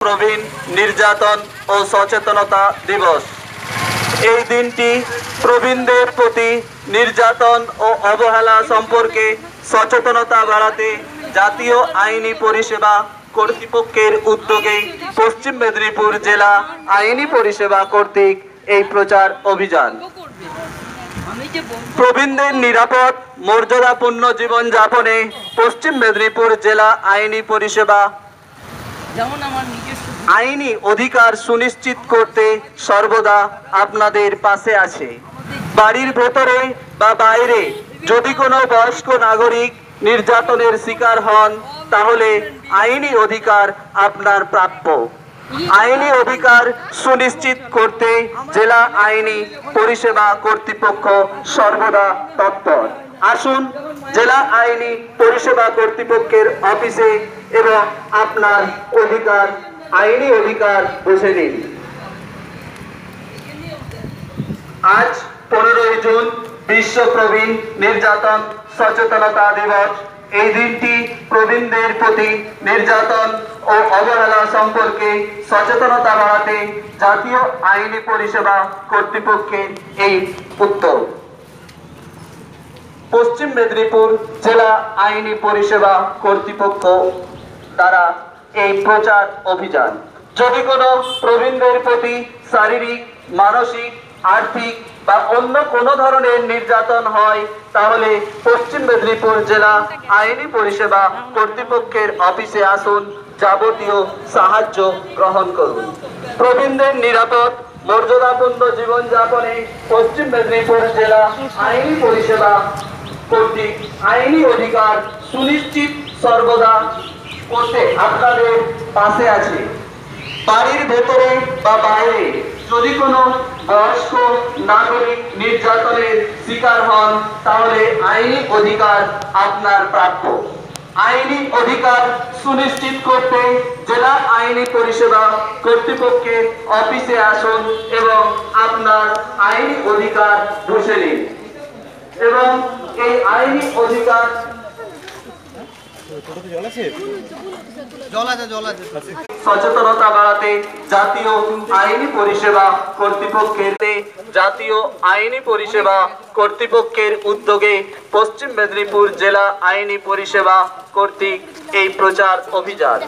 প্রবীণ নির্যাতন ও সচেতনতা দিবস। এই দিনটি প্রবীণদের প্রতি নির্যাতন ও অবহেলা সম্পর্কে সচেতনতা বাড়াতে জাতীয় আইনি পরিষেবা কর্তৃপক্ষের উদ্যোগে পশ্চিম মেদিনীপুর জেলা আইনি পরিষেবা কর্তৃক এই প্রচার অভিযান। প্রবীণদের নিরাপদ মর্যাদাপূর্ণ জীবনযাপনে পশ্চিম মেদিনীপুর জেলা আইনি পরিষেবা আইনি অধিকার সুনিশ্চিত করতে সর্বদা আপনাদের পাশে আছে। বাড়ির ভেতরে বা বাইরে যদি কোনো বয়স্ক নাগরিক নির্যাতনের শিকার হন তাহলে আইনি অধিকার আপনার প্রাপ্য। আইনি অধিকার সুনিশ্চিত করতে জেলা আইনি পরিষেবা কর্তৃপক্ষ সর্বদা তৎপর। আসুন জেলা আইনি পরিষেবা কর্তৃপক্ষের অফিসে এবং আপনার অধিকার আইনি অধিকার বুঝে নিন। আজ 15 জুন বিশ্ব প্রবীণ নির্যাতন সচেতনতা দিবস। এই দিনটি প্রবীণদের প্রতি নির্যাতন ও অবহেলা সম্পর্কে সচেতনতা বাড়াতে জাতীয় আইনি পরিষেবা কর্তৃপক্ষের এই উদ্যোগ। পশ্চিম মেদিনীপুর জেলা আইনি পরিষেবা কর্তৃপক্ষ দ্বারা এই প্রচার অভিযান। যদি কোনো প্রবীণদের প্রতি শারীরিক, মানসিক, আর্থিক বা অন্য কোনো ধরনের নির্যাতন হয় তাহলে পশ্চিম মেদিনীপুর জেলা আইনি পরিষেবা কর্তৃপক্ষের অফিসে আসুন, যাবতীয় সাহায্য গ্রহণ করুন। প্রবীণদের নিরাপদ মর্যাদাপূর্ণ জীবনযাপনে পশ্চিম মেদিনীপুর জেলা আইনি পরিষেবা কর্তৃক আইনি অধিকার সুনিশ্চিত সর্বদা করতে আপনাদের পাশে আছে। বাড়ির ভেতরে বা বাইরে যদি কোনো বয়স্ক নাগরিক নির্যাতনের শিকার হন তাহলে আইনি অধিকার আপনার প্রাপ্য। আইনি অধিকার সুনিশ্চিত করতে জেলা আইনি পরিষেবা কর্তৃপক্ষের অফিসে আসুন এবং আপনার আইনি অধিকার বুঝে নিন। এবং এই আইনি অধিকার সচেতনতা বাড়াতে জাতীয় আইনি পরিষেবা কর্তৃপক্ষের উদ্যোগে পশ্চিম মেদিনীপুর জেলা আইনি পরিষেবা কর্তৃক এই প্রচার অভিযান।